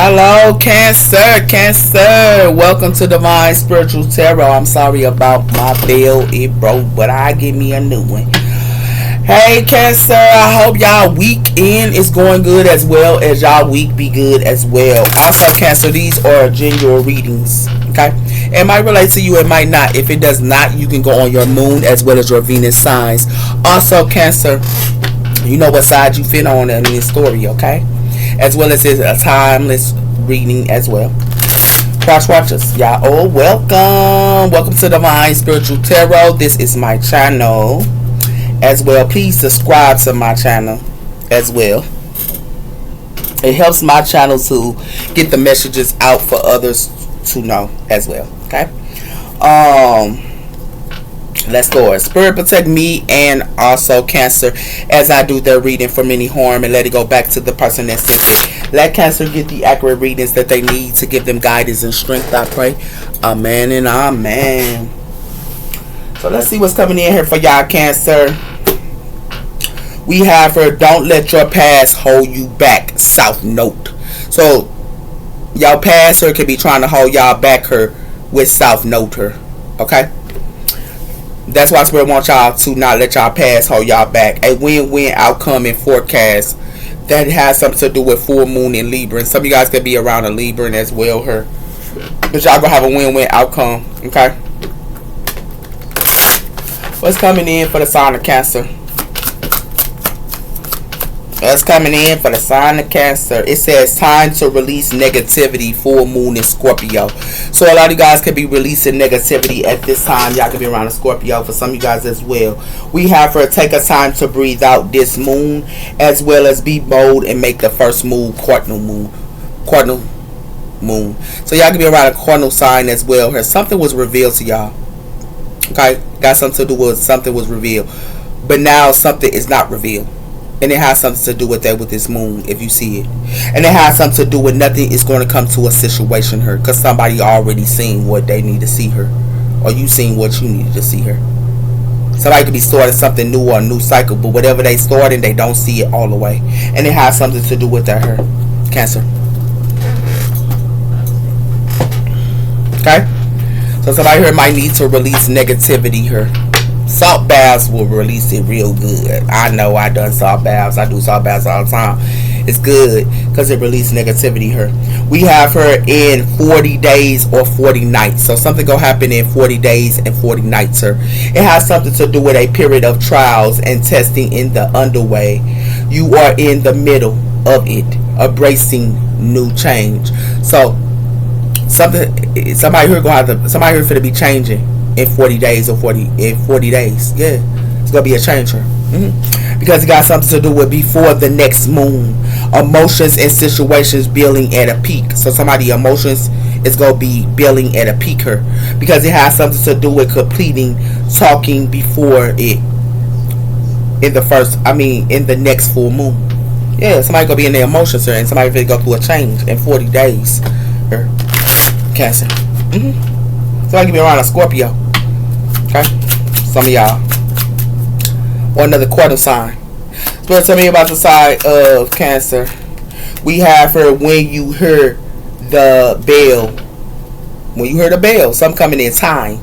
Hello, Cancer. Cancer. Welcome to Divine Spiritual Tarot. I'm sorry about my bell. It broke, but I give me a new one. Hey, Cancer. I hope y'all weekend is going good as well as y'all week be good as well. Also, Cancer, these are general readings. Okay? It might relate to you. It might not. If it does not, you can go on your moon as well as your Venus signs. Also, Cancer, you know what side you fit on in this story, okay? As well as it's a timeless reading as well. Cross watchers, y'all. Oh, welcome to Divine Spiritual Tarot. This is my channel as well. Please subscribe to my channel as well. It helps my channel to get the messages out for others to know as well. Okay. Let's go. Spirit protect me and also Cancer as I do their reading from any harm, and let it go back to the person that sent it. Let Cancer get the accurate readings that they need to give them guidance and strength, I pray. Amen and amen. So let's see what's coming in here for y'all, Cancer. We have her, don't let your past hold you back, South Note. So y'all past her could be trying to hold y'all back her with South Note her. Okay? That's why Spirit wants y'all to not let y'all past hold y'all back. A win-win outcome and forecast that has something to do with full moon in Libra. And some of you guys could be around a Libra as well her. But y'all gonna have a win-win outcome. Okay? What's coming in for the sign of Cancer? What's coming in for the sign of Cancer? It says time to release negativity, full moon in Scorpio. So a lot of you guys could be releasing negativity at this time. Y'all could be around a Scorpio for some of you guys as well. We have her take a time to breathe out this moon, as well as be bold and make the first move, cardinal moon. So y'all could be around a cardinal sign as well. Her something was revealed to y'all. Okay, got something to do with something was revealed, but now something is not revealed. And it has something to do with that with this moon, if you see it. And it has something to do with nothing is going to come to a situation her. Because somebody already seen what they need to see her. Or you seen what you needed to see her. Somebody could be starting something new or a new cycle. But whatever they starting, they don't see it all the way. And it has something to do with that her. Cancer. Okay? So somebody here might need to release negativity here. Salt baths will release it real good. I know I done salt baths. I do salt baths all the time. It's good because it releases negativity here. We have her in 40 days or 40 nights. So something gonna happen in 40 days and 40 nights her. It has something to do with a period of trials and testing in the underway. You are in the middle of it, embracing new change. So somebody here finna be changing in 40 days or 40 days. Yeah, it's gonna be a changer. Because it got something to do with before the next moon. Emotions and situations building at a peak. So somebody emotions is gonna be building at a peak here, because it has something to do with completing talking before it in the next full moon. Yeah, somebody gonna be in their emotions here, and somebody gonna go through a change in 40 days here. Cancer. Somebody can be around a Scorpio. Okay? Some of y'all. Or another quarter sign. Spirit, tell me about the side of Cancer. We have her when you hear the bell. When you hear the bell, something coming in time.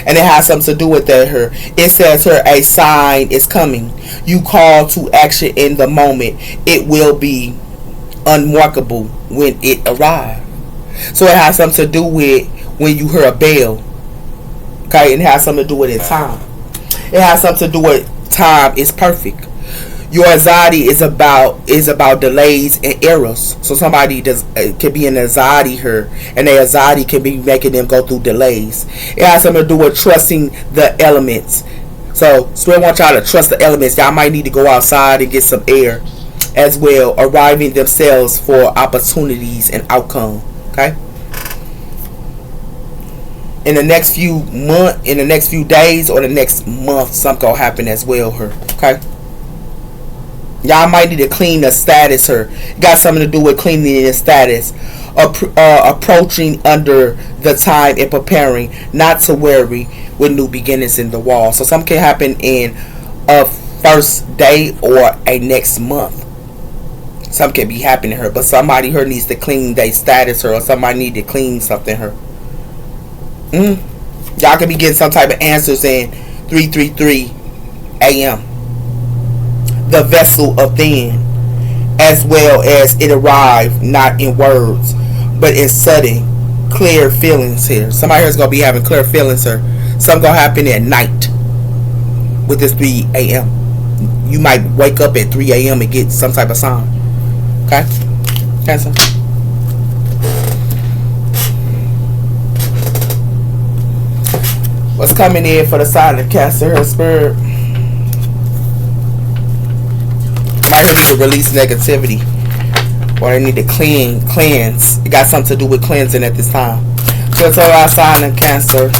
And it has something to do with that her. It says her a sign is coming. You call to action in the moment. It will be unmarkable when it arrives. So it has something to do with when you hear a bell. Okay, and it has something to do with it time. It has something to do with time is perfect. Your anxiety is about delays and errors. So somebody can be in anxiety here, and their anxiety can be making them go through delays. It has something to do with trusting the elements. So Spirit wants y'all to trust the elements. Y'all might need to go outside and get some air as well, arriving themselves for opportunities and outcome. Okay. In the next few days or the next month, something gonna happen as well here. Okay. Y'all might need to clean the status here. Got something to do with cleaning the status. Approaching under the time and preparing, not to worry, with new beginnings in the wall. So something can happen in a first day or a next month. Something can be happening to her, but somebody her needs to clean their status her, or somebody need to clean something her. Y'all could be getting some type of answers in 3:33 a.m. The vessel of then, as well as it arrived not in words, but in sudden, clear feelings here. Somebody here's gonna be having clear feelings here. Something gonna happen at night with this 3 a.m. You might wake up at 3 a.m. and get some type of sign. Okay? Cancer. What's coming in for the sign of Cancer, her spirit? Somebody here need to release negativity. Or they need to cleanse. It got something to do with cleansing at this time. So it's our sign of Cancer.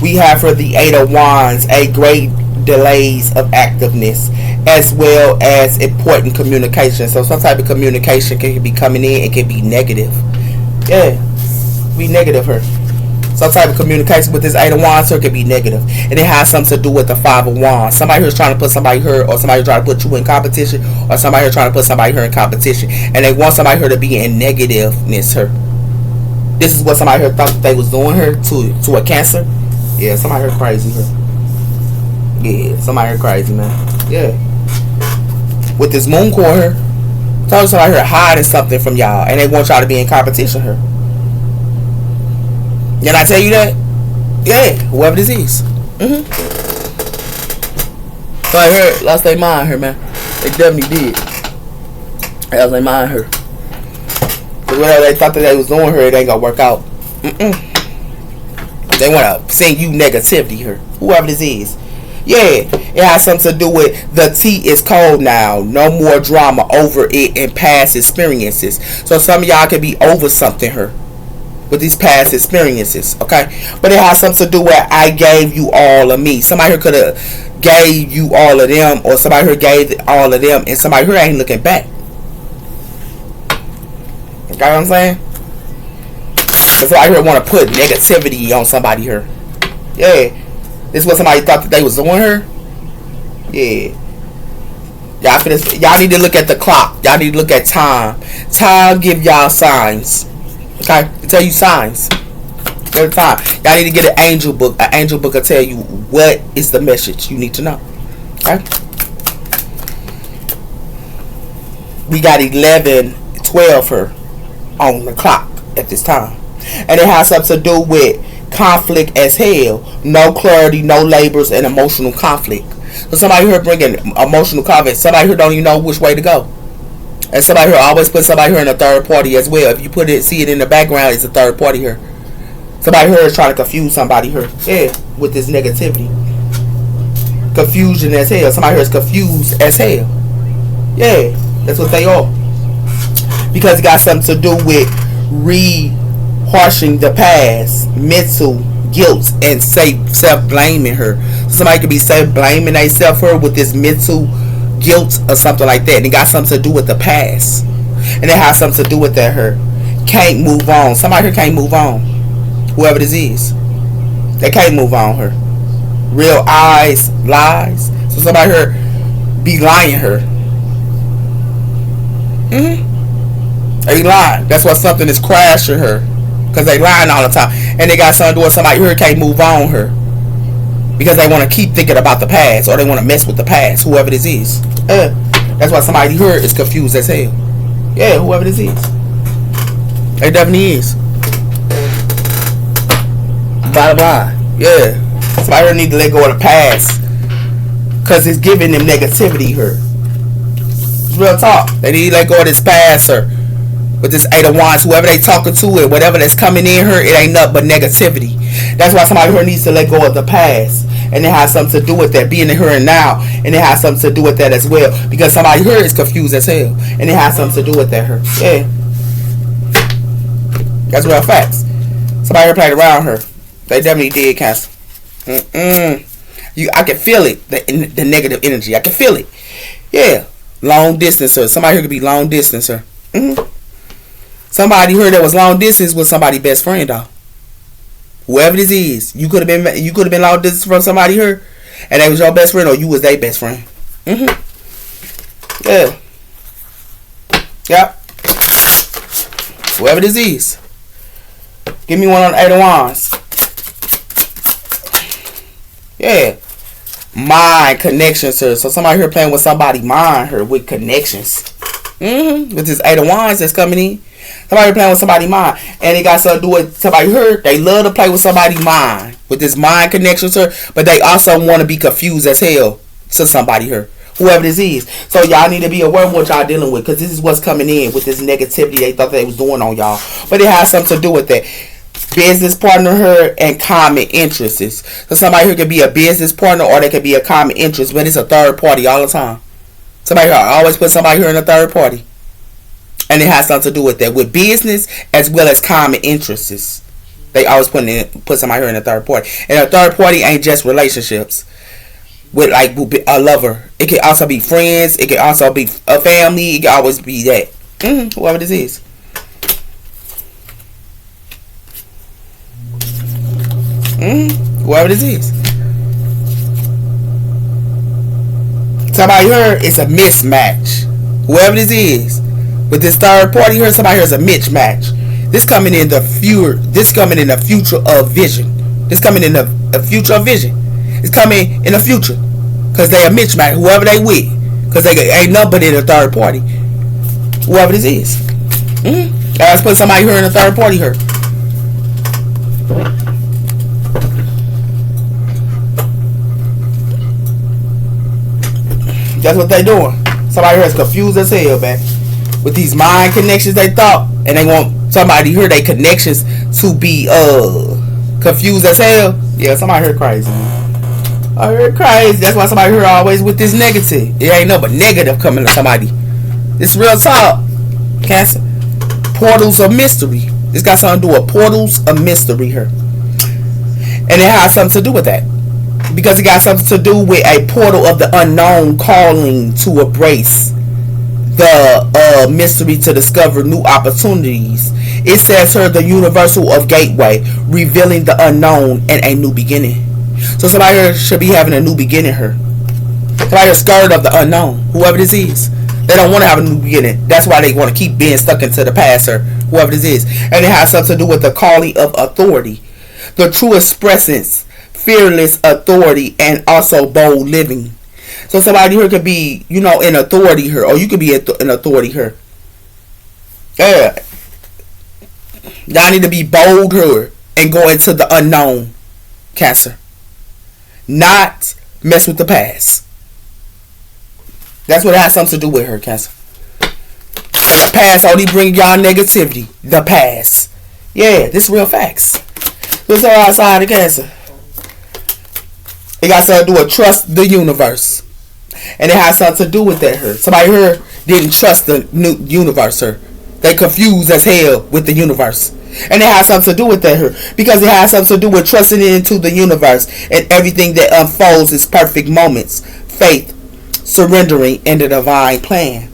We have for the 8 of Wands a great delays of activeness, as well as important communication. So some type of communication can be coming in. It can be negative. Yeah, be negative here. Some type of communication with this 8 of Wands here could be negative, and it has something to do with the 5 of Wands. Somebody here is trying to put somebody here, or somebody trying to put you in competition, or somebody here trying to put somebody here in competition, and they want somebody here to be in negativeness here. This is what somebody here thought that they was doing here to a Cancer. Yeah, somebody here crazy here. Yeah, somebody here crazy, man. Yeah. With this moon core here, told somebody here hiding something from y'all, and they want y'all to be in competition here. Did I tell you that? Yeah, whoever this is. So I heard, lost their mind here, man. They definitely did. They lost their mind here. But whatever they thought that they was doing here, it ain't gonna work out. They wanna send you negativity here. Whoever this is. Yeah, it has something to do with the tea is cold now. No more drama over it and past experiences. So some of y'all could be over something here with these past experiences, okay? But it has something to do with I gave you all of me. Somebody here could have gave you all of them, or somebody here gave all of them, and somebody here ain't looking back. You got what I'm saying? That's why I here want to put negativity on somebody here. Yeah. This is what somebody thought that they was doing her. Yeah. Y'all need to look at the clock. Y'all need to look at time. Time give y'all signs. Okay? It tell you signs. Every time. Y'all need to get an angel book. An angel book will tell you what is the message you need to know. Okay? We got 11:12 here on the clock at this time. And it has something to do with conflict as hell. No clarity, no labors, and emotional conflict. So somebody here bringing emotional conflict. Somebody here don't even know which way to go. And somebody here always put somebody here in a third party as well. If you see it in the background, it's a third party here. Somebody here is trying to confuse somebody here. Yeah, with this negativity. Confusion as hell. Somebody here is confused as hell. Yeah, that's what they are. Because it got something to do with rehashing the past, mental guilt, and self-blaming her. Somebody could be self-blaming themselves her with this mental guilt or something like that. And it got something to do with the past. And it has something to do with that her. Can't move on. Somebody here can't move on. Whoever this is. They can't move on her. Real eyes, lies. So somebody here be lying her. They lying. That's why something is crashing her. Because they lying all the time. And they got something to do with somebody here can't move on her. Because they want to keep thinking about the past. Or they want to mess with the past. Whoever this is. That's why somebody here is confused as hell. Yeah, whoever this is. It definitely is. Blah, blah. Yeah. Somebody here need to let go of the past. Because it's giving them negativity here. It's real talk. They need to let go of this past her. With this 8 of Wands, whoever they talking to and whatever that's coming in her, it ain't nothing but negativity. That's why somebody here needs to let go of the past. And it has something to do with that, being in here and now. And it has something to do with that as well. Because somebody here is confused as hell. And it has something to do with that her. Yeah. That's real facts. Somebody here played around her. They definitely did, Cancer. I can feel it. The negative energy. I can feel it. Yeah. Long distance her. Somebody here could be long distance her. Somebody here that was long distance was somebody's best friend, though. Whoever this is, you could have been long distance from somebody here, and they was your best friend, or you was their best friend. Yeah. Yep. Whoever this is. Give me one on the 8 of Wands. Yeah. Mind connections here. So somebody here playing with somebody mind here with connections. With this 8 of Wands that's coming in. Somebody playing with somebody's mind. And it got something to do with somebody here. They love to play with somebody's mind. With this mind connections here. But they also want to be confused as hell to somebody here. Whoever this is. So y'all need to be aware of what y'all dealing with. Because this is what's coming in with this negativity they thought they was doing on y'all. But it has something to do with that. Business partner here and common interests. So somebody here could be a business partner or they could be a common interest. But it's a third party all the time. Somebody here always put somebody here in a third party. And it has something to do with that. With business as well as common interests. They always put somebody here in a third party. And a third party ain't just relationships. With like a lover. It can also be friends. It can also be a family. It can always be that. Whoever this is. Whoever this is. Somebody here is a mismatch. Whoever this is. With this third party here, somebody here is a mismatch. This coming in the future. This coming in the future of vision. This coming in the future of vision. It's coming in the future. Because they a mismatch. Whoever they with. Because they ain't nothing but in a third party. Whoever this is. Let's put somebody here in a third party here. That's what they doing. Somebody here is confused as hell, man. With these mind connections they thought. And they want somebody here, they connections to be confused as hell. Yeah, somebody here crazy, man. I heard crazy. That's why somebody here always with this negative. It ain't no but negative coming to somebody. It's real talk. Cancer. Portals of mystery. This got something to do with portals of mystery here. And it has something to do with that. Because it got something to do with a portal of the unknown calling to embrace the mystery to discover new opportunities. It says here the universal of gateway, revealing the unknown and a new beginning. So somebody here should be having a new beginning here. Somebody here scared of the unknown. Whoever this is. They don't want to have a new beginning. That's why they want to keep being stuck into the past here. Whoever this is. And it has something to do with the calling of authority. The truest presence. Fearless authority. And also bold living. So somebody here could be, in authority here. Or you could be in authority here. Yeah. Y'all need to be bold here. And go into the unknown. Cancer. Not mess with the past. That's what it has something to do with her, Cancer. The past only bring y'all negativity. The past. Yeah, this is real facts. What's all outside of Cancer? It got something to do with trust the universe. And it has something to do with that her. Somebody here didn't trust the new universe her. They confused as hell with the universe. And it has something to do with that here. Because it has something to do with trusting into the universe. And everything that unfolds is perfect moments. Faith. Surrendering in the divine plan.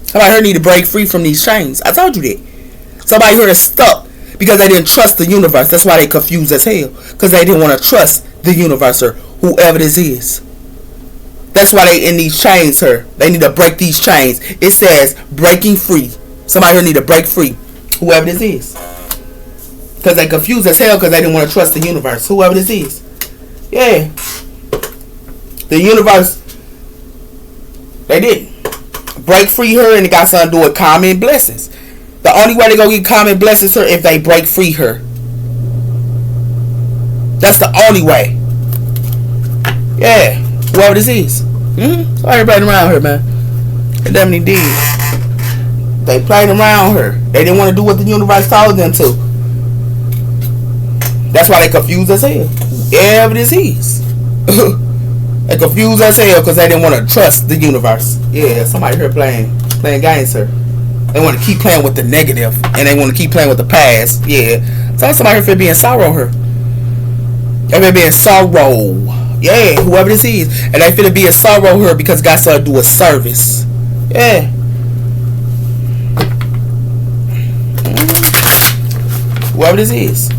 Somebody here need to break free from these chains. I told you that. Somebody here is stuck. Because they didn't trust the universe. That's why they confused as hell. Because they didn't want to trust the universe or whoever this is. That's why they in these chains here. They need to break these chains. It says breaking free. Somebody here need to break free. Whoever this is. Because they confused as hell because they didn't want to trust the universe. Whoever this is. Yeah. The universe. They didn't. Break free her and it got something to do with common blessings. The only way they gonna get common blessings her if they break free her. That's the only way. Yeah. Whoever this is. So everybody around her, man. They definitely did. They played around her. They didn't want to do what the universe told them to. That's why they confused as hell. Whoever this is. They confused as hell because they didn't want to trust the universe. Yeah, somebody here playing games here. They want to keep playing with the negative and they want to keep playing with the past. Yeah. So somebody here being sorrow here. They being sorrow. Yeah, whoever this is. And they finna be a sorrow here because got something to do with service. Yeah. Whoever this is.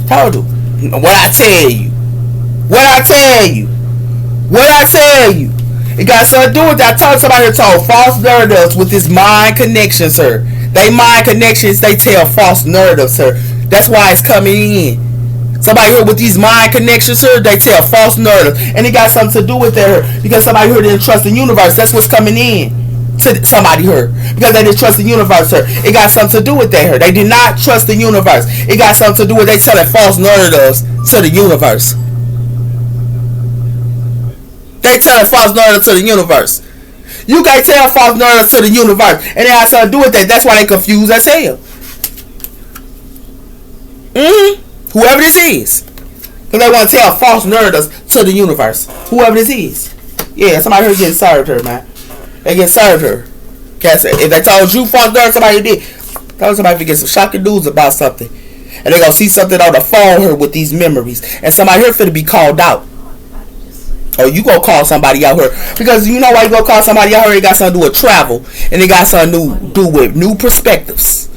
Told you. What I tell you. What I tell you? What I tell you? It got something to do with that. I told somebody told false narratives with this mind connection, sir. They mind connections, they tell false narratives, sir. That's why it's coming in. Somebody here with these mind connections, sir, they tell false narratives. And it got something to do with that, because somebody here didn't trust the universe. That's what's coming in to somebody here. Because they didn't trust the universe, sir. It got something to do with that here. They did not trust the universe. It got something to do with they telling false narratives to the universe. They telling false narratives to the universe. You can't tell false narratives to the universe. And it has something to do with that. That's why they confused as hell. Whoever this is. Because they want to tell false narratives to the universe. Whoever this is. Yeah, somebody here getting served her, man. They get served her. If they told you false narratives, somebody did. Tell somebody to get some shocking news about something. And they gonna see something on the phone here with these memories. And somebody here finna be called out. Or you gonna call somebody out here. Because you know why you gonna call somebody out here? It got something to do with travel. And it got something to do with new perspectives.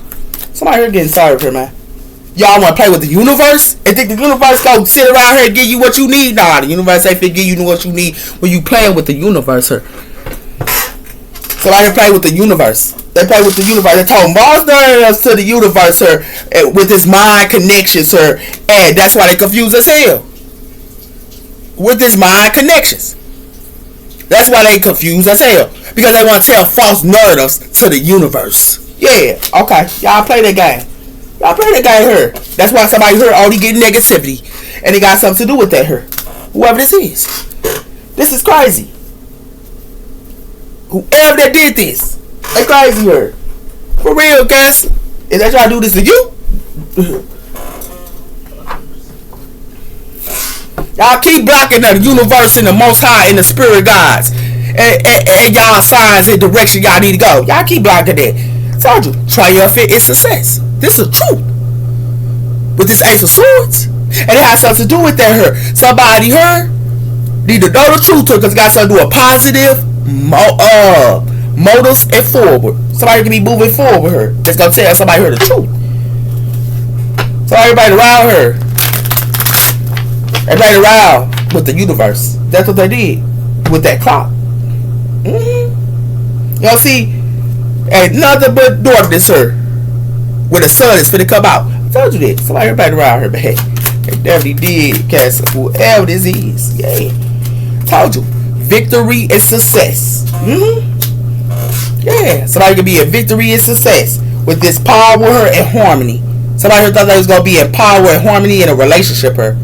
Somebody here getting served here, man. Y'all want to play with the universe and think the universe gonna sit around here and give you what you need? Nah, the universe ain't finna give you what you need when you playing with the universe here. Somebody play with the universe. They play with the universe. They told false narratives to the universe here with this mind connections here, and that's why they confuse as hell with this mind connections. That's why they confuse as hell, because they want to tell false narratives to the universe. Yeah, okay, y'all play that game. Y'all play that guy here. That's why somebody here already getting negativity. And it got something to do with that here. Whoever this is. This is crazy. Whoever that did this. They crazy here. For real, guys. Is they trying to do this to you? Y'all keep blocking the universe and the most high and the spirit gods. And y'all signs and direction y'all need to go. Y'all keep blocking that. Told you. Triumphant is success. This is truth. With this Ace of Swords. And it has something to do with that her. Somebody here need to know the truth because it got something to do with positive motives and forward. Somebody can be moving forward here. That's gonna tell somebody here the truth. So everybody around her. Everybody around with the universe. That's what they did with that clock. Y'all see, ain't nothing but darkness here. Where the sun is finna come out. I told you that. Somebody everybody around here, man. They definitely did, cause whoever this is. Yeah. Told you. Victory and success. Yeah. Somebody can be in victory and success with this power and harmony. Somebody here thought they was gonna be in power and harmony in a relationship here.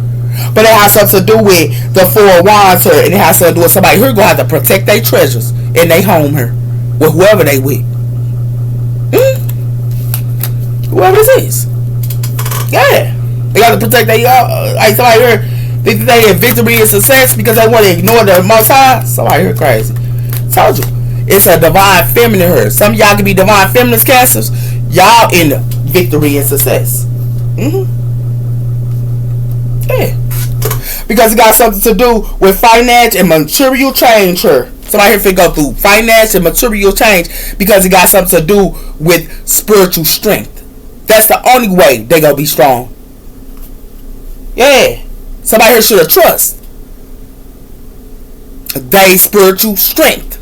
But it has something to do with the Four of Wands here. And it has something to do with somebody here gonna have to protect their treasures in their home here. With whoever they with. Whoever this is. Yeah. They got to protect their somebody here think they in victory and success because they want to ignore the most high. Somebody here crazy. Told you. It's a divine feminine here. Some of y'all can be divine feminine cancers. Y'all in victory and success. Yeah. Because it got something to do with finance and material change here. Somebody here finna go through finance and material change because it got something to do with spiritual strength. That's the only way they gonna be strong. Yeah. Somebody here should have trust. They spiritual strength.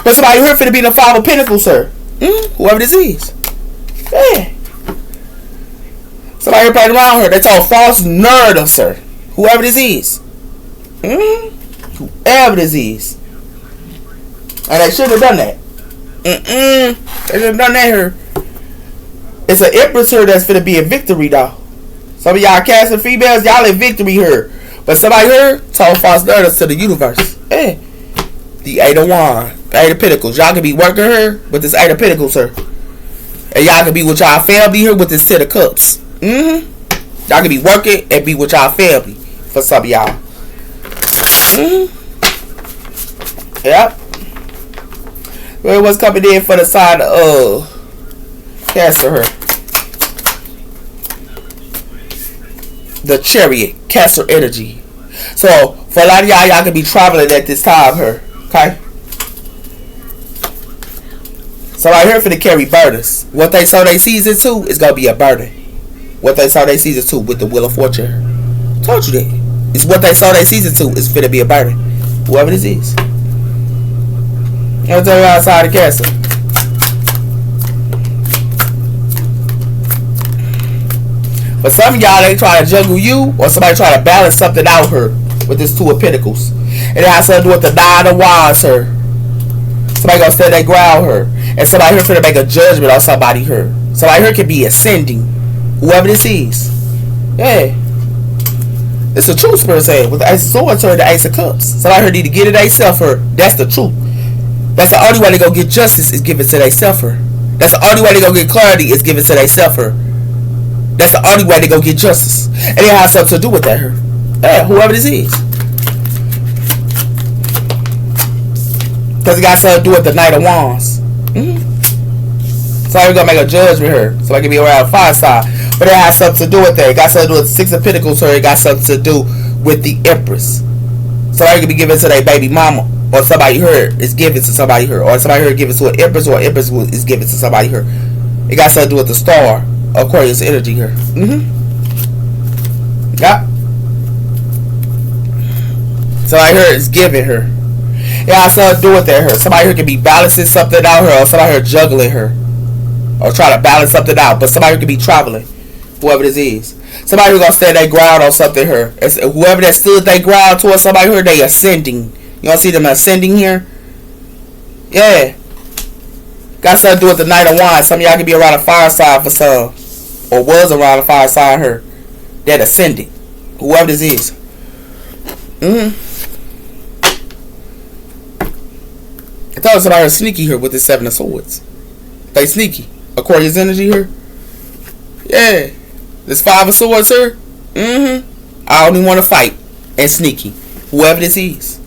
But somebody here finna be the Five of Pentacles, sir. Whoever this is. Yeah. Somebody here playing around here. They told false narrative, sir. Whoever this is. Whoever this is. And they shouldn't have done that. They should have done that here. It's an Empress here that's finna be in victory, though. Some of y'all casting females, y'all in victory here. But somebody here told false narratives to the universe. The Eight of Wands, Eight of Pentacles. Y'all can be working here with this Eight of Pentacles here. And y'all can be with y'all family here with this Ten of Cups. Y'all can be working and be with y'all family. For some of y'all. Yep. Well, what's coming in for the sign of Cancer here? The Chariot, Cancer energy. So for a lot of y'all can be traveling at this time here. Okay. So right here for the carry burdens. What they sow they season to is gonna be a burden. What they sow they season to with the Wheel of Fortune. Told you that. It's what they saw they season to. It's fit to be a burden. Whoever this is. I'll tell you outside the castle. But some of y'all, they try to juggle you, or somebody try to balance something out here with this Two of Pentacles. And it has something to do with the Nine of Wands here. Somebody gonna stand their ground here. And somebody here finna make a judgment on somebody here. Somebody here could be ascending. Whoever this is. Yeah. It's the truth, spirit saying. With the Ace of Swords or the Ace of Cups. Somebody here need to get it themselves her. That's the truth. That's the only way to go get justice is give it to themselves her. That's the only way to go get clarity is give it to themselves her. That's the only way to go get justice. And it has something to do with that her. Yeah, whoever this is. Because it got something to do with the Knight of Wands. So we're going to make a judgment here. So I can be around 5 side. But it has something to do with that. It got something to do with the Six of Pentacles here. It got something to do with the Empress. Somebody could be giving to their baby mama. Or somebody here is giving to somebody here. Or somebody here giving to an Empress. Or an Empress is giving to somebody here. It got something to do with the star. Aquarius energy here. Yeah. Somebody here is giving her. It has something to do with that her. Somebody here can be balancing something out here. Or somebody here juggling her. Or try to balance something out. But somebody here could be traveling. Whoever this is. Somebody who's gonna stand their ground on something here. It's whoever that stood their ground towards somebody here, they ascending. You don't see them ascending here? Yeah. Got something to do with the Knight of Wands. Some of y'all can be around a fire sign for some. Or was around a fire sign here. That ascended. Whoever this is. I thought somebody was sneaky here with the Seven of Swords. They sneaky. Aquarius energy here. Yeah. This Five of Swords here. I only want to fight. And sneaky. Whoever this is.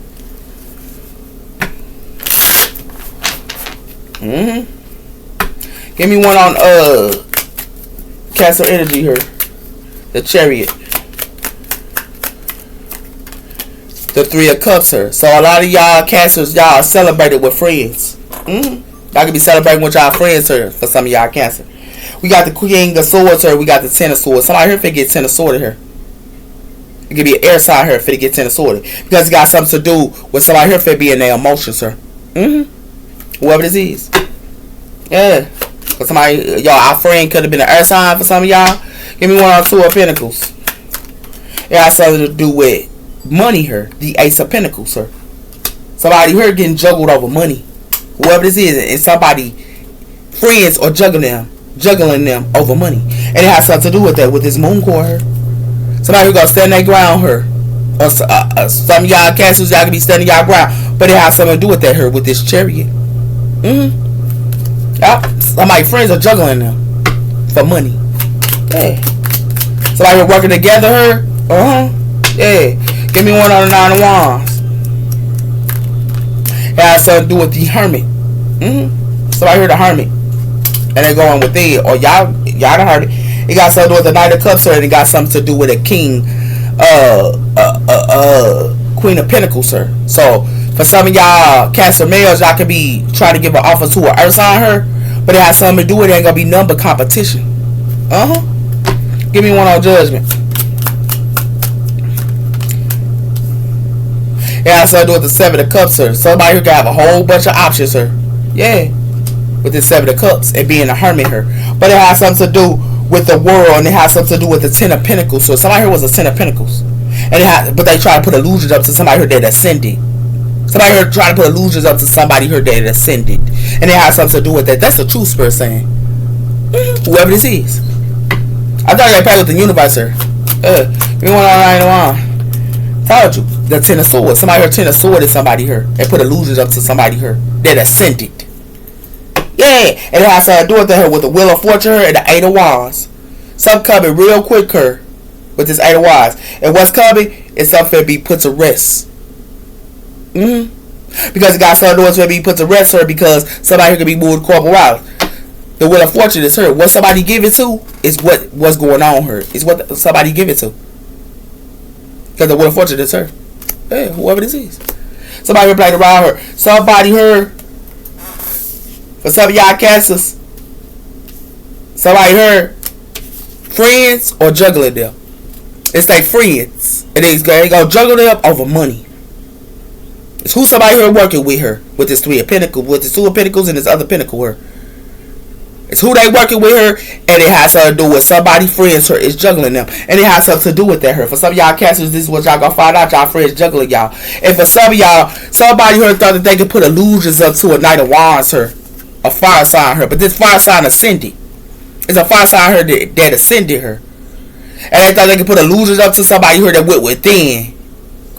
Give me one on Cancer energy here. The Chariot. The Three of Cups here. So a lot of y'all Cancers, y'all celebrated with friends. Y'all can be celebrating with y'all friends here. For some of y'all Cancer. We got the King of Swords here. We got the Ten of Swords. Somebody here finna get Ten of Swords here. It could be an air sign here finna get Ten of Swords. Because it got something to do with somebody here finna be in their emotions here. Whoever this is. Yeah. For somebody, y'all, our friend could have been an air sign for some of y'all. Give me one on Two of Pentacles. It has something to do with money here. The Ace of Pentacles, sir. Somebody here getting juggled over money. Whoever this is. And somebody, friends or juggling them over money. And it has something to do with that. With this moon core here. Somebody who gonna stand their ground here. Or some of y'all Cancers, y'all can be standing y'all ground. But it has something to do with that here. With this Chariot. Yeah. Somebody friends are juggling them. For money. Yeah. Somebody here working together here. Yeah. Give me one on the Nine of Wands. It has something to do with the Hermit. Somebody here the Hermit. And they going with it. Or y'all the Hermit. It got something to do with the Knight of Cups here. And it got something to do with a King. Queen of Pentacles, sir. So for some of y'all Cancer males, y'all can be trying to give an offer to an earth sign here. But it has something to do with it. Ain't gonna be none but competition. Give me one on Judgment. It has something to do with the Seven of Cups, sir. Somebody who can have a whole bunch of options, sir. Yeah. With the Seven of Cups and being a hermit here. But it has something to do with the world, and it has something to do with the Ten of Pentacles. So somebody here was a Ten of Pentacles. And but they try to put illusions up to somebody here that ascended. Somebody here try to put illusions up to somebody here that ascended. And it has something to do with that. That's the truth, spirit saying. Whoever this is. I thought you play with the universe here. You want on told you. The Ten of Swords. Somebody here Ten of Swords is somebody here. They put illusions up to somebody here that ascended. Yeah. And it has to do with that with the Wheel of Fortune here and the Eight of Wands. Something coming real quick here with this Eight of Wands. And what's coming is something to be put to rest. Because it got something to be put to rest here because somebody here can be moved corporal out. The Wheel of Fortune is her. What somebody give it to is what's going on here. It's what somebody give it to. Because the Wheel of Fortune is her. Hey, whoever this is. Somebody here played around her. Somebody here. For some of y'all Cancers. Somebody here. Friends or juggling them. It's their friends. And they gonna juggle them up over money. It's who somebody here working with her. With this 3 of Pentacles. With this 2 of Pentacles and this other Pentacle here. It's who they working with her. And it has something to do with somebody friends her is juggling them. And it has something to do with that her. For some of y'all Cancers, this is what y'all gonna find out. Y'all friends juggling y'all. And for some of y'all, somebody here thought that they could put illusions up to a Knight of Wands her. A fire sign her. But this fire sign ascended. It's a fire sign her that ascended her. And they thought they could put illusions up to somebody here that went within.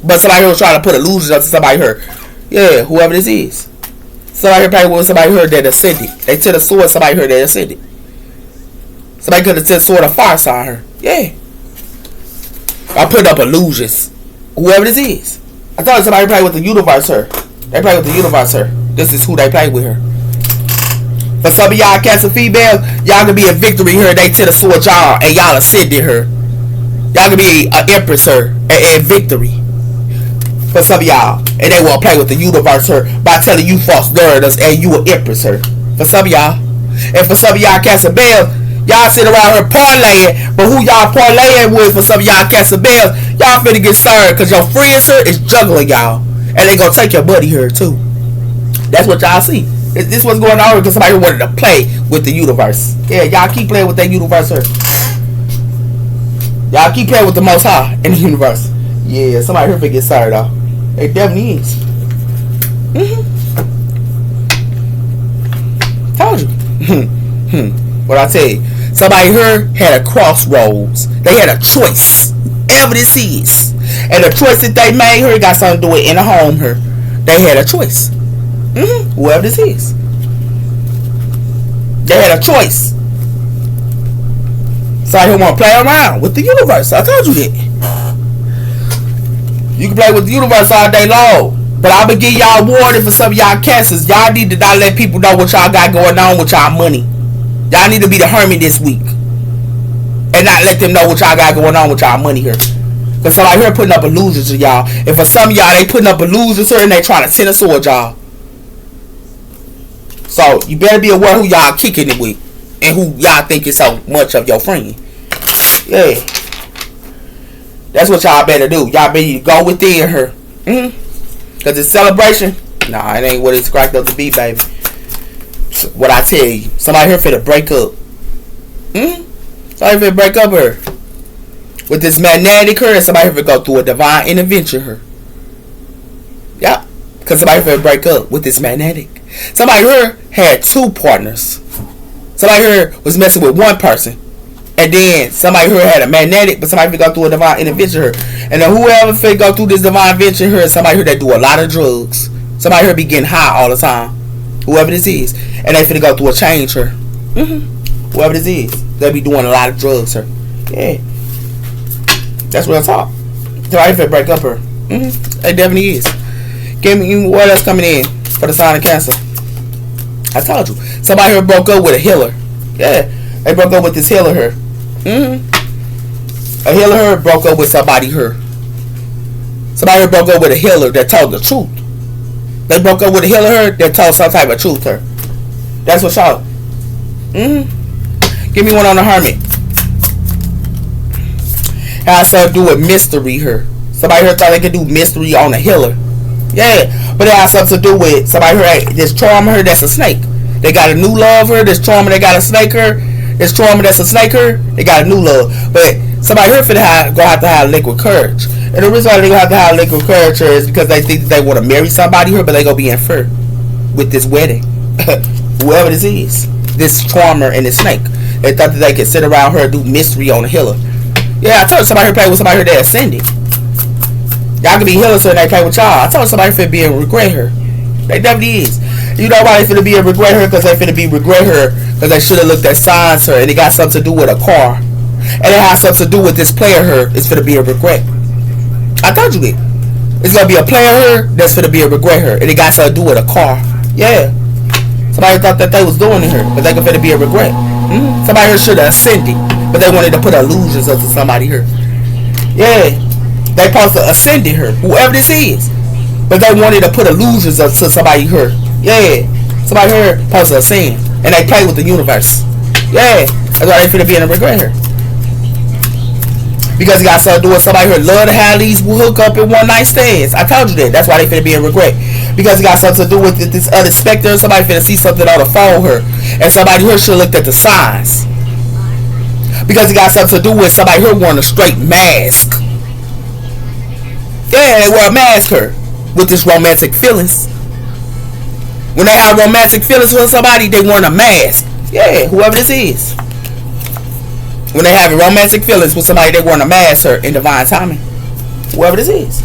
But somebody here was trying to put illusions up to somebody here. Yeah, whoever this is. Somebody here probably was somebody here that ascended. They took the sword somebody here that ascended. Somebody could have took the sword of fire sign her. Yeah. I put up illusions. Whoever this is. I thought somebody played with the universe her. They play with the universe her. This is who they play with her. For some of y'all Cancer females, y'all can be a victory here. They to the sword y'all and y'all ascended her. Y'all can be an empress her and victory. For some of y'all. And they will play with the universe her by telling you false narratives and you an empress her. For some of y'all. And for some of y'all Cancer males, y'all sit around here parlaying. But who y'all parlaying with for some of y'all Cancer males, y'all finna get served. Because your friends here is juggling y'all. And they gonna take your money here too. That's what y'all see. This what's going on because somebody wanted to play with the universe. Yeah, y'all keep playing with that universe here. Y'all keep playing with the Most High in the universe. Yeah, somebody here finna get sorry though. It definitely is. Told you. What I tell you. Somebody here had a crossroads. They had a choice. Whatever this is. And the choice that they made here got something to do with in the home here. They had a choice. Whoever this is. They had a choice. So I don't want to play around with the universe. I told you that. You can play with the universe all day long. But I'm going to give y'all warning for some of y'all Cancers. Y'all need to not let people know what y'all got going on with y'all money. Y'all need to be the hermit this week. And not let them know what y'all got going on with y'all money here. Because somebody here putting up illusions to y'all. And for some of y'all, they putting up illusions here and they trying to send a sword y'all. So, you better be aware who y'all kicking it with. And who y'all think is so much of your friend. Yeah. That's what y'all better do. Y'all better go within her. Because it's celebration. Nah, it ain't what it's cracked up to be, baby. So, what I tell you. Somebody here finna break up. Somebody finna break up her. With this magnetic her, somebody finna go through a divine intervention her. Yeah. Because somebody finna break up with this magnetic. Somebody here had 2 partners. Somebody here was messing with one person. And then somebody here had a magnetic, but somebody finna go through a divine intervention here. And then whoever finna go through this divine intervention here is somebody here that do a lot of drugs. Somebody here be getting high all the time. Whoever this is. And they finna go through a change here. Whoever this is. They be doing a lot of drugs here. Yeah. That's real talk. Somebody finna break up her. It definitely is. Give me what else coming in for the sign of Cancer. I told you. Somebody here broke up with a healer. Yeah. They broke up with this healer here. A healer here broke up with somebody here. Somebody here broke up with a healer that told the truth. They broke up with a healer here that told some type of truth here. That's what y'all. Give me one on the hermit. Has something to do with mystery here. Somebody here thought they could do mystery on a healer. Yeah, but it has something to do with somebody here. This trauma here that's a snake. They got a new love here. This trauma they got a snake here. This trauma that's a snake here. They got a new love. But somebody here gonna have to have liquid courage. And the reason why they gonna have to have liquid courage here is because they think that they want to marry somebody here, but they gonna be in fear with this wedding. Whoever this is, this trauma and this snake. They thought that they could sit around here and do mystery on a healer. Yeah, I told you somebody here play with somebody here that ascended. Y'all can be healers and they play with y'all. I told somebody finna be in regret her. They definitely is. You know why they finna be in regret her? Because they finna be regret her. Because they should have looked at signs her. And it got something to do with a car. And it has something to do with this player her. It's finna be a regret. I told you that. It's gonna be a player her that's finna be a regret her. And it got something to do with a car. Yeah. Somebody thought that they was doing it here. But they finna be a regret. Somebody here should have ascended. But they wanted to put illusions up to somebody here. Yeah. They supposed to ascend her, whoever this is. But they wanted to put illusions up to somebody here. Yeah. Somebody here supposed to ascend. And they play with the universe. Yeah. That's why they finna be in a regret here. Because he got something to do with somebody here love to have these hook up in one night stands. I told you that. That's why they finna be in regret. Because he got something to do with this other specter. Somebody finna see something on the phone here. And somebody here should have looked at the signs. Because he got something to do with somebody here wearing a straight mask. Yeah, they wear a mask here. With this romantic feelings. When they have romantic feelings with somebody, they wearing a mask. Yeah, whoever this is. When they having romantic feelings with somebody, they wearing a mask her in divine timing. Whoever this is.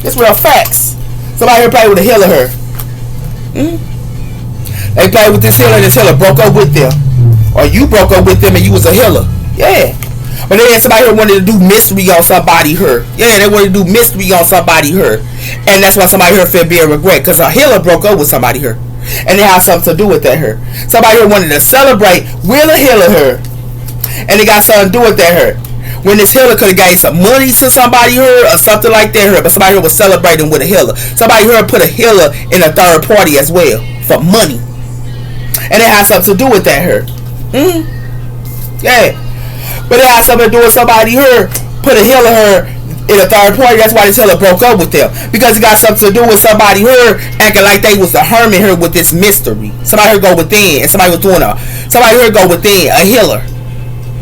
It's real facts. Somebody here play with a healer her. They play with this healer broke up with them. Or you broke up with them and you was a healer. Yeah. But then somebody here wanted to do mystery on somebody here. Yeah, they wanted to do mystery on somebody here. And that's why somebody here feel being regret. Because a healer broke up with somebody here. And it has something to do with that here. Somebody here wanted to celebrate with a healer here. And it got something to do with that here. When this healer could have gave some money to somebody here or something like that here. But somebody here was celebrating with a healer. Somebody here put a healer in a third party as well. For money. And it has something to do with that here. Yeah. But it has something to do with somebody here put a healer here in a third party. That's why this healer broke up with them. Because it got something to do with somebody here acting like they was the hermit here with this mystery. Somebody here go within. And somebody was doing somebody here go within a healer.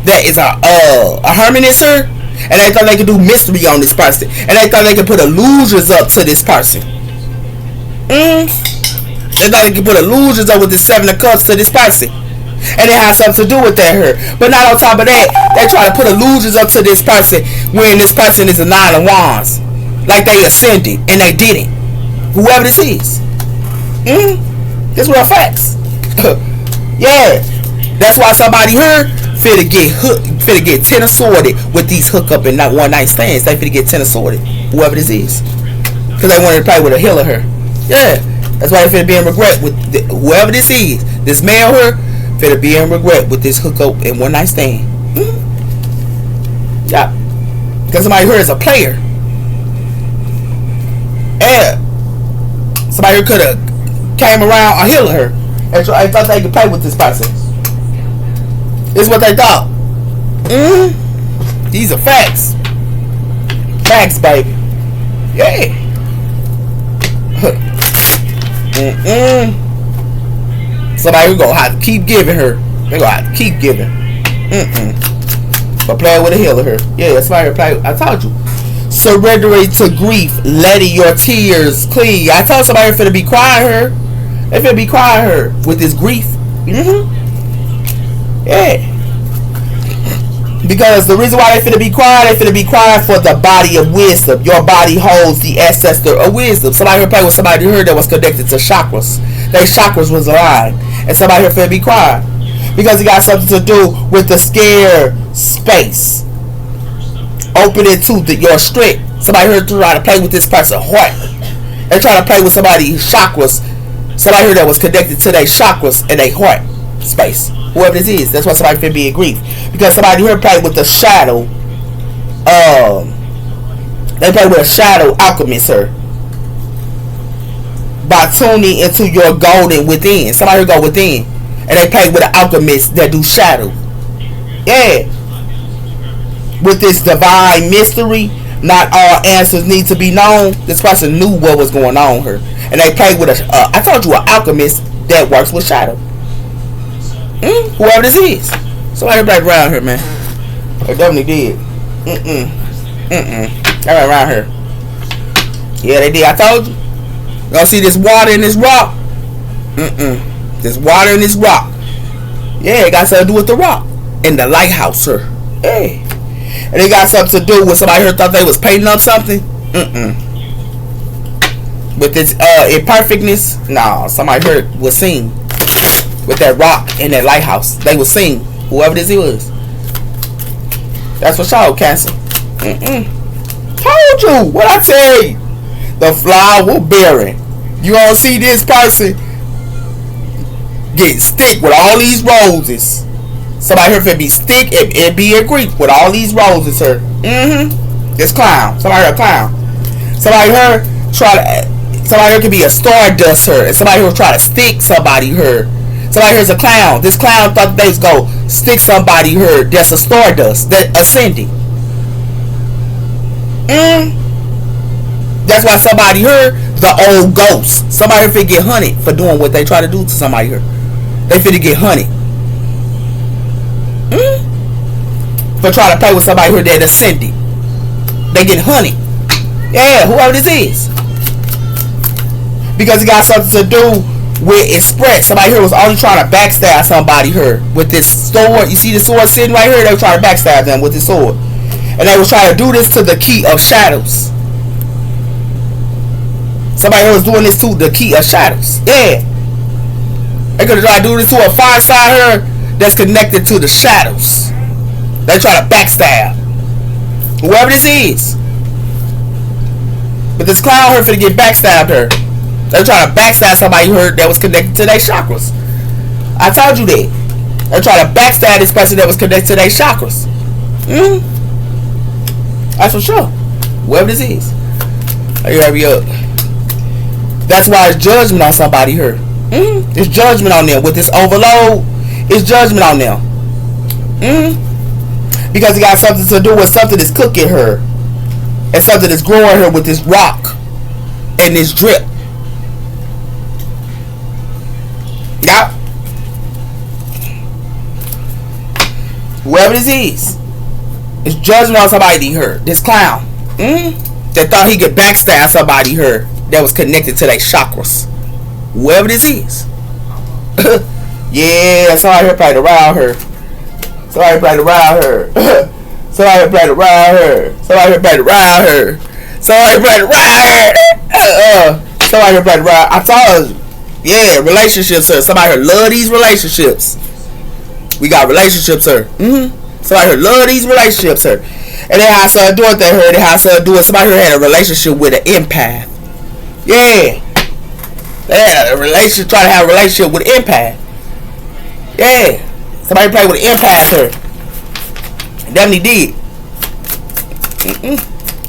That is a hermitess here. And they thought they could do mystery on this person. And they thought they could put illusions up to this person. They thought they could put illusions up with the 7 of Cups to this person. And it has something to do with that here. But not on top of that, they try to put illusions up to this person when this person is a 9 of Wands. Like they ascended and they didn't. Whoever this is. This real facts. Yeah. That's why somebody here finna get tenor sworded with these hookup and not one night stands. They finna get tenor sworded. Whoever this is. Because they wanted to play with a healer here. Yeah. That's why they finna be in regret with whoever this is. This male here finna be in regret with this hookup and one night stand. Yeah. Because somebody here is a player. Yeah. Somebody here could have came around or healed her. And I thought they could play with this person. This is what they thought. These are facts. Facts, baby. Yeah. Somebody who gonna have to keep giving her. They gonna have to keep giving. But playing with a healer here. Yeah, somebody play. I told you. Surrendering to grief, letting your tears clean. I told somebody finna be crying her. They finna be crying her with this grief. Yeah. Because the reason why they finna be crying for the body of wisdom. Your body holds the ancestor of wisdom. Somebody here play with somebody here that was connected to chakras. Their chakras was aligned. And somebody here finna be crying. Because it got something to do with the scared space. Opening to your strength. Somebody here trying to play with this person's heart. They're trying to play with somebody's chakras. Somebody here that was connected to their chakras and their heart space. Whoever this is, that's why somebody finna be in grief. Because somebody here played with the shadow. They play with a shadow alchemist here. By tuning into your golden within. Somebody here go within. And they play with an alchemist that do shadow. Yeah. With this divine mystery, not all answers need to be known. This person knew what was going on here. And they played with I told you, an alchemist that works with shadow. Whoever this is. Somebody played around here, man. They definitely did. They went around here. Yeah, they did. I told you. You gonna see this water in this rock? This water in this rock. Yeah, it got something to do with the rock. In the lighthouse, sir. Hey. And it got something to do with somebody here thought they was painting up something. With this imperfectness. Nah, somebody here was seen. With that rock in that lighthouse. They was seen. Whoever this was. That's for sure, Cancer. Told you. What I tell you? The flower bearing. You gonna see this person get stick with all these roses. Somebody here finna be stick and be in grief with all these roses here. This clown. Somebody here a clown. Somebody here somebody here could be a stardust here. And somebody here try to stick somebody here. Somebody here's a clown. This clown thought they was gonna stick somebody here that's a stardust that ascending. That's why somebody here, the old ghost. Somebody here finna get hunted for doing what they try to do to somebody here. They finna get hunted. For trying to play with somebody here that ascended. They get hunted. Yeah, whoever this is. Because it got something to do with express. Somebody here was only trying to backstab somebody here with this sword. You see the sword sitting right here? They were trying to backstab them with this sword. And they was trying to do this to the key of shadows. Somebody here was doing this to the key of shadows. Yeah. They could have tried to do this to a far side here that's connected to the shadows. They try to backstab whoever this is. But this clown here finna get backstabbed her. They try to backstab somebody here that was connected to their chakras. I told you that. They try to backstab this person that was connected to their chakras. That's for sure. Whoever this is. Hurry up. That's why it's judgment on somebody here. It's judgment on them. With this overload, it's judgment on them. Because it got something to do with something that's cooking her. And something that's growing her with this rock. And this drip. Yeah. Whoever this is. It's judgment on somebody here. This clown. That thought he could backstab somebody here that was connected to their chakras. Whoever this is. Yeah, somebody here played around her. Somebody played around her. Somebody played around her. Somebody played around her. Somebody played around her. Somebody played around. I told you. Yeah, relationships, sir. Somebody here love these relationships. We got relationships, sir. Somebody here love these relationships, sir. And they had something to do with that her. They had something to do with somebody who had a relationship with an empath. Yeah. They had a relationship, trying to have a relationship with an empath. Yeah. Somebody played with an empath, sir. Definitely did.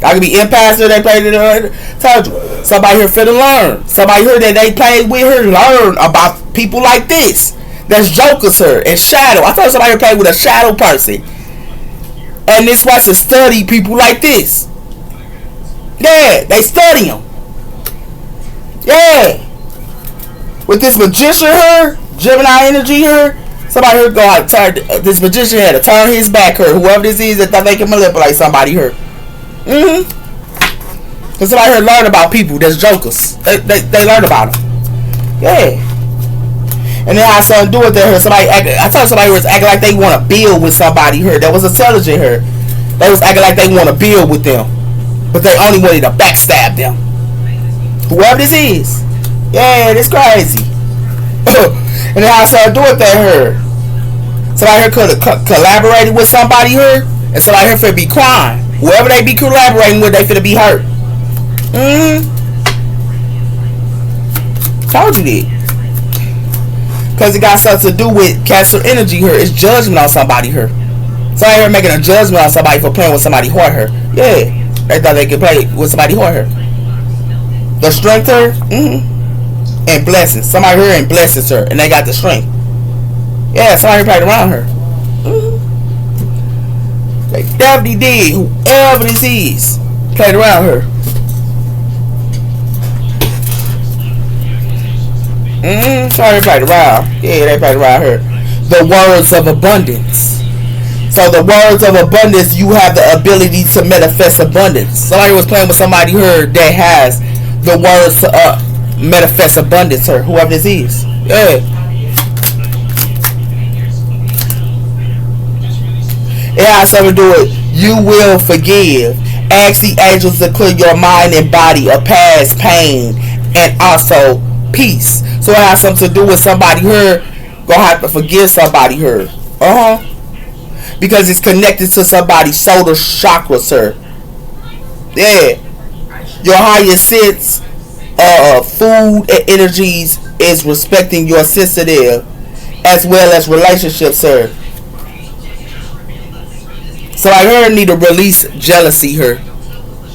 I could be empaths, sir. They played it. Told you. Somebody here finna learn. Somebody here that they played with her learn about people like this. That's jokers, sir. And shadow. I thought somebody here played with a shadow person. And this was to study people like this. Yeah, they study them. Yeah. With this magician here, Gemini energy here, somebody here go out turn. This magician had to turn his back here. Whoever this is that thought they can manipulate somebody here. Cause somebody here learn about people that's jokers. They learn about them. Yeah. And then I had something to do with that here. I told somebody was acting like they want to build with somebody here that was intelligent here. They was acting like they want to build with them. But they only wanted to backstab them. Whoever this is. Yeah, this crazy. And then I had something to do with that here. Somebody here could have collaborated with somebody here. And somebody here finna be crying. Whoever they be collaborating with, they finna be hurt. Told you that. Because it got something to do with Cancer energy here. It's judgment on somebody here. Somebody here making a judgment on somebody for playing with somebody who hurt her. Yeah. They thought they could play with somebody who hurt her. The strength here. And blessings. Somebody here and blessings her. And they got the strength. Yeah, somebody played around her. They definitely did. Whoever this is played around her. Sorry, they played around. Yeah, they played around her. The words of abundance. So the words of abundance, you have the ability to manifest abundance. Somebody was playing with somebody here that has the words to manifest abundance. Her, whoever this is. Yeah. It has something to do with you will forgive. Ask the angels to clear your mind and body of past pain and also peace. So it has something to do with somebody here gonna have to forgive somebody here. Because it's connected to somebody's shoulder chakra, sir. Yeah. Your higher sense of food and energies is respecting your sensitive as well as relationships, sir. So I here need to release jealousy here.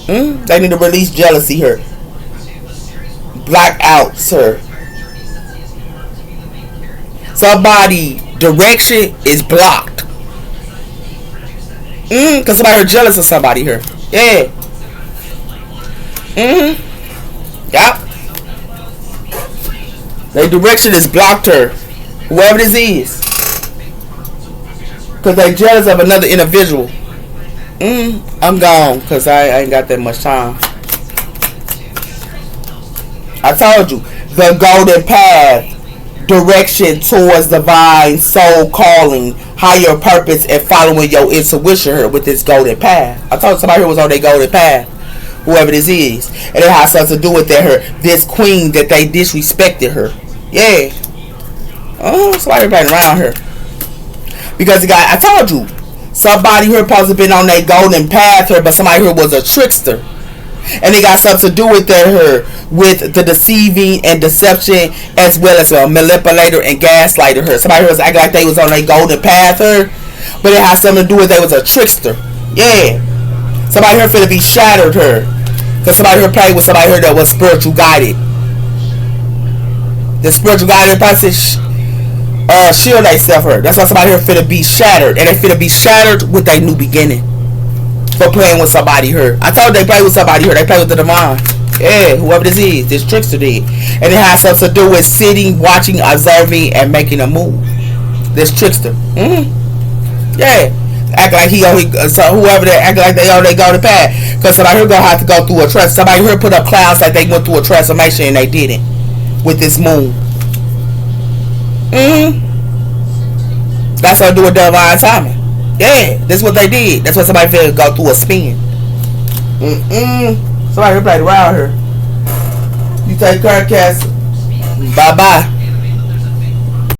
They need to release jealousy here. Blackout, sir. Somebody direction is blocked. Cause somebody here jealous of somebody here. Yeah. Yep. Their direction is blocked her. Whoever this is. Because they jealous of another individual. I'm gone. Because I ain't got that much time. I told you. The golden path. Direction towards divine soul calling. Higher purpose and following your intuition here with this golden path. I told somebody here was on their golden path. Whoever this is. And it has something to do with this queen that they disrespected her. Yeah. Somebody been around her. Because I told you. Somebody here supposed to been on their golden path here, but somebody here was a trickster. And it got something to do with with the deceiving and deception, as well as a manipulator and gaslighter her. Somebody here was acting like they was on their golden path her, but it has something to do with they was a trickster. Yeah. Somebody here finna be shattered her. Because somebody here played with somebody here that was spiritual guided. The spiritual guided person shield themselves her. That's why somebody here finna be shattered. And they finna be shattered with their new beginning. For playing with somebody here. I told they play with somebody here. They play with the divine. Yeah, whoever this is. This trickster did. And it has something to do with sitting, watching, observing, and making a move. This trickster. Yeah. Act like so whoever they act like they on they go to path. Because somebody here gonna have to go through a trust. Somebody here put up clouds like they went through a transformation and they didn't. With this moon. That's what I do with divine timing. Yeah, that's what they did. That's why somebody feel go through a spin. Somebody here played around here. You take care, Cass. Bye bye.